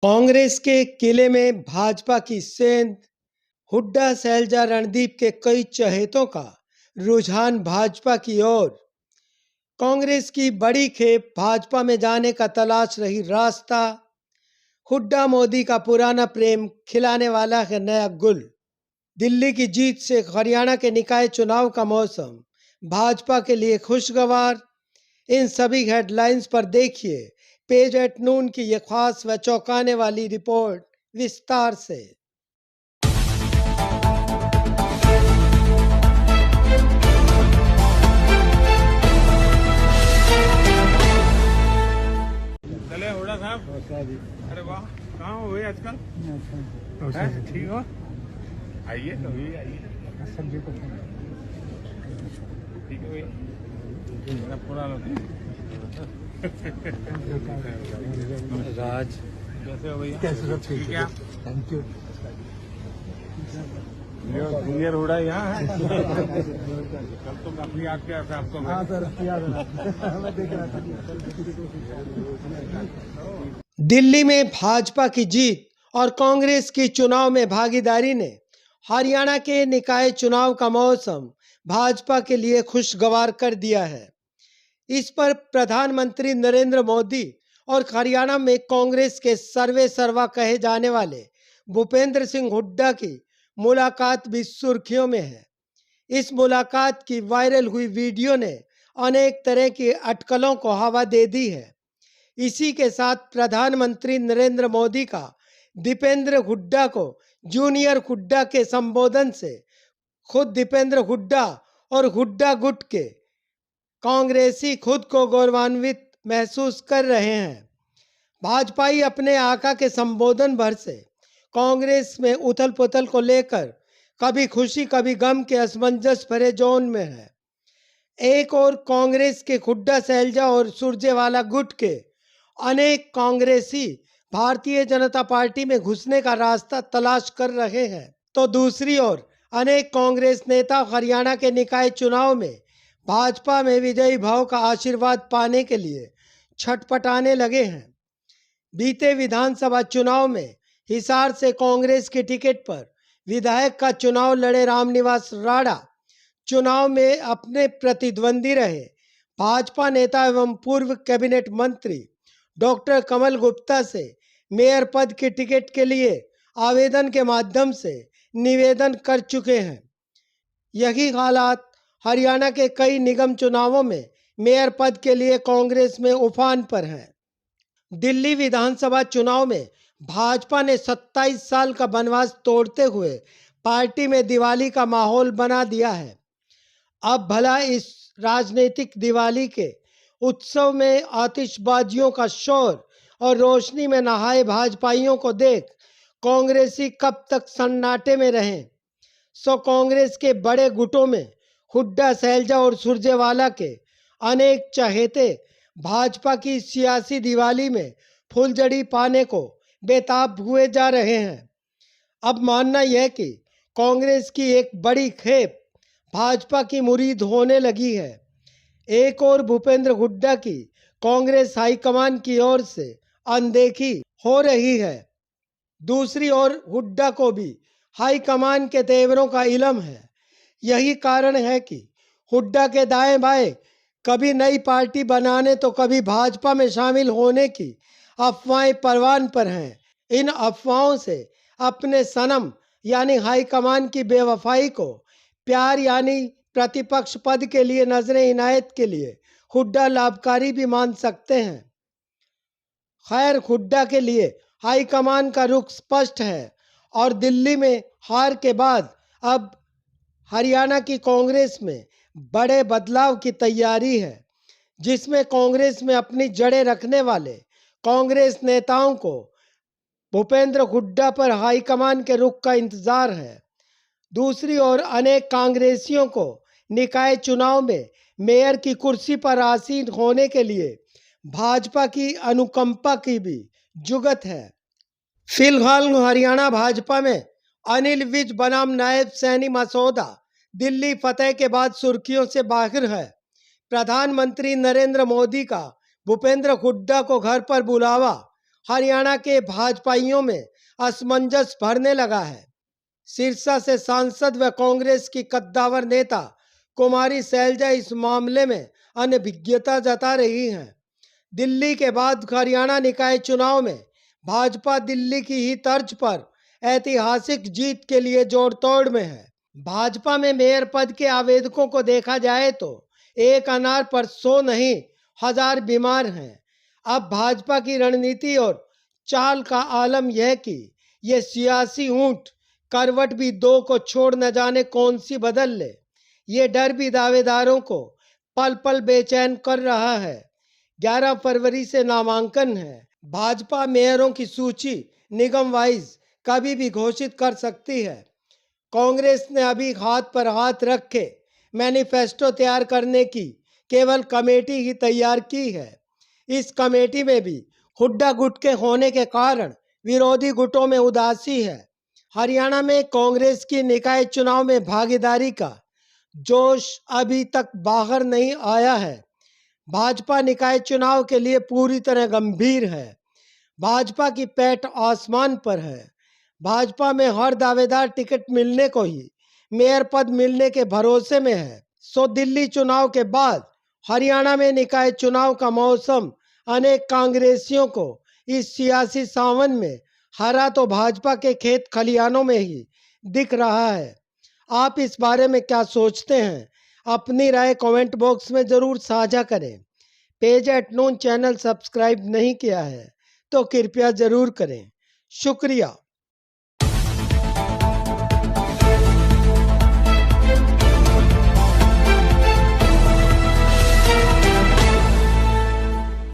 कांग्रेस के किले में भाजपा की सेंध, हुड्डा शैलजा रणदीप के कई चहेतों का रुझान भाजपा की ओर। कांग्रेस की बड़ी खेप भाजपा में जाने का तलाश रही रास्ता। हुड्डा मोदी का पुराना प्रेम खिलाने वाला है नया गुल। दिल्ली की जीत से हरियाणा के निकाय चुनाव का मौसम भाजपा के लिए खुशगवार। इन सभी हेडलाइंस पर देखिए पेज एट नून की यह खास व चौंकाने वाली रिपोर्ट विस्तार से। चले हुड्डा साहब। अरे वाह, कहाँ हो भाई आजकल? ठीक हो? आइए कभी आइए। ठीक है भैया, मेरा पूरा राज कैसे हो भैया? कैसे सब ठीक है? Thank you. जूनियर हुड्डा यहाँ है। कल तो काफी याद किया था आपको। हाँ सर, याद है, मैं देख रहा था। दिल्ली में भाजपा की जीत और कांग्रेस की चुनाव में भागीदारी ने हरियाणा के निकाय चुनाव का मौसम भाजपा के लिए खुशगवार कर दिया है। इस पर प्रधानमंत्री नरेंद्र मोदी और हरियाणा में कांग्रेस के सर्वे सर्वा कहे जाने वाले भूपेंद्र सिंह हुड्डा की मुलाकात भी सुर्खियों में है। इस मुलाकात की वायरल हुई वीडियो ने अनेक तरह की अटकलों को हवा दे दी है। इसी के साथ प्रधानमंत्री नरेंद्र मोदी का दीपेंद्र हुड्डा को जूनियर हुड्डा के संबोधन से खुद दीपेंद्र हुड्डा और हुड्डा गुट के कांग्रेसी खुद को गौरवान्वित महसूस कर रहे हैं। भाजपाई अपने आका के संबोधन भर से कांग्रेस में उथल पुथल को लेकर कभी खुशी कभी गम के असमंजस भरे जोन में है। एक और कांग्रेस के हुड्डा शैलजा और सुरजेवाला गुट के अनेक कांग्रेसी भारतीय जनता पार्टी में घुसने का रास्ता तलाश कर रहे हैं, तो दूसरी ओर अनेक कांग्रेस नेता हरियाणा के निकाय चुनाव में भाजपा में विजयी भाव का आशीर्वाद पाने के लिए छटपटाने लगे हैं। बीते विधानसभा चुनाव में हिसार से कांग्रेस की टिकट पर विधायक का चुनाव लड़े रामनिवास राणा चुनाव में अपने प्रतिद्वंदी रहे भाजपा नेता एवं पूर्व कैबिनेट मंत्री डॉक्टर कमल गुप्ता से मेयर पद की टिकट के लिए आवेदन के माध्यम से निवेदन कर चुके हैं। यही हालात हरियाणा के कई निगम चुनावों में मेयर पद के लिए कांग्रेस में उफान पर है। दिल्ली विधानसभा चुनाव में भाजपा ने 27 साल का बनवास तोड़ते हुए पार्टी में दिवाली का माहौल बना दिया है। अब भला इस राजनीतिक दिवाली के उत्सव में आतिशबाजियों का शोर और रोशनी में नहाए भाजपाइयों को देख कांग्रेसी कब तक सन्नाटे में रहें। सो कांग्रेस के बड़े गुटों में हुड्डा शैलजा और सुरजेवाला के अनेक चहेते भाजपा की सियासी दिवाली में फुलझड़ी पाने को बेताब हुए जा रहे हैं। अब मानना यह कि कांग्रेस की एक बड़ी खेप भाजपा की मुरीद होने लगी है। एक और भूपेंद्र हुड्डा की कांग्रेस हाईकमान की ओर से अनदेखी हो रही है, दूसरी ओर हुड्डा को भी हाईकमान के तेवरों का इल्म है। यही कारण है कि हुड्डा के दाएं बाएं कभी नई पार्टी बनाने तो कभी भाजपा में शामिल होने की अफवाहें परवान पर हैं। इन अफवाहों से अपने सनम यानी हाईकमान की बेवफाई को प्यार यानी प्रतिपक्ष पद के लिए नजरे इनायत के लिए हुड्डा लाभकारी भी मान सकते हैं। खैर, हुड्डा के लिए हाईकमान का रुख स्पष्ट है और दिल्ली में हार के बाद अब हरियाणा की कांग्रेस में बड़े बदलाव की तैयारी है, जिसमें कांग्रेस में अपनी जड़ें रखने वाले कांग्रेस नेताओं को भूपेंद्र हुड्डा पर हाईकमान के रुख का इंतजार है। दूसरी ओर अनेक कांग्रेसियों को निकाय चुनाव में मेयर की कुर्सी पर आसीन होने के लिए भाजपा की अनुकंपा की भी जुगत है। फिलहाल हरियाणा भाजपा में अनिल विज बनाम नायब सैनी मसौदा दिल्ली फतेह के बाद सुर्खियों से बाहर है। प्रधानमंत्री नरेंद्र मोदी का भूपेंद्र हुड्डा को घर पर बुलावा हरियाणा के भाजपाइयों में असमंजस भरने लगा है। सिरसा से सांसद व कांग्रेस की कद्दावर नेता कुमारी शैलजा इस मामले में अनभिज्ञता जता रही हैं। दिल्ली के बाद हरियाणा निकाय चुनाव में भाजपा दिल्ली की ही तर्ज पर ऐतिहासिक जीत के लिए जोड़-तोड़ में है। भाजपा में मेयर पद के आवेदकों को देखा जाए तो एक अनार पर 100 नहीं 1000 बीमार हैं। अब भाजपा की रणनीति और चाल का आलम यह कि ये सियासी ऊंट करवट भी दो को छोड़ न जाने कौन सी बदल ले। ये डर भी दावेदारों को पल पल बेचैन कर रहा है। 11 फरवरी से नामांकन है। भाजपा मेयरों की सूची निगम वाइज कभी भी घोषित कर सकती है। कांग्रेस ने अभी हाथ पर हाथ रखे मैनिफेस्टो तैयार करने की केवल कमेटी ही तैयार की है। इस कमेटी में भी हुड्डा गुट के होने के कारण विरोधी गुटों में उदासी है। हरियाणा में कांग्रेस की निकाय चुनाव में भागीदारी का जोश अभी तक बाहर नहीं आया है। भाजपा निकाय चुनाव के लिए पूरी तरह गंभीर है। भाजपा की पैठ आसमान पर है। भाजपा में हर दावेदार टिकट मिलने को ही मेयर पद मिलने के भरोसे में है। सो दिल्ली चुनाव के बाद हरियाणा में निकाय चुनाव का मौसम अनेक कांग्रेसियों को इस सियासी सावन में हरा तो भाजपा के खेत खलिहानों में ही दिख रहा है। आप इस बारे में क्या सोचते हैं? अपनी राय कमेंट बॉक्स में ज़रूर साझा करें। Page at noon channel subscribe नहीं किया है तो कृपया ज़रूर करें। शुक्रिया।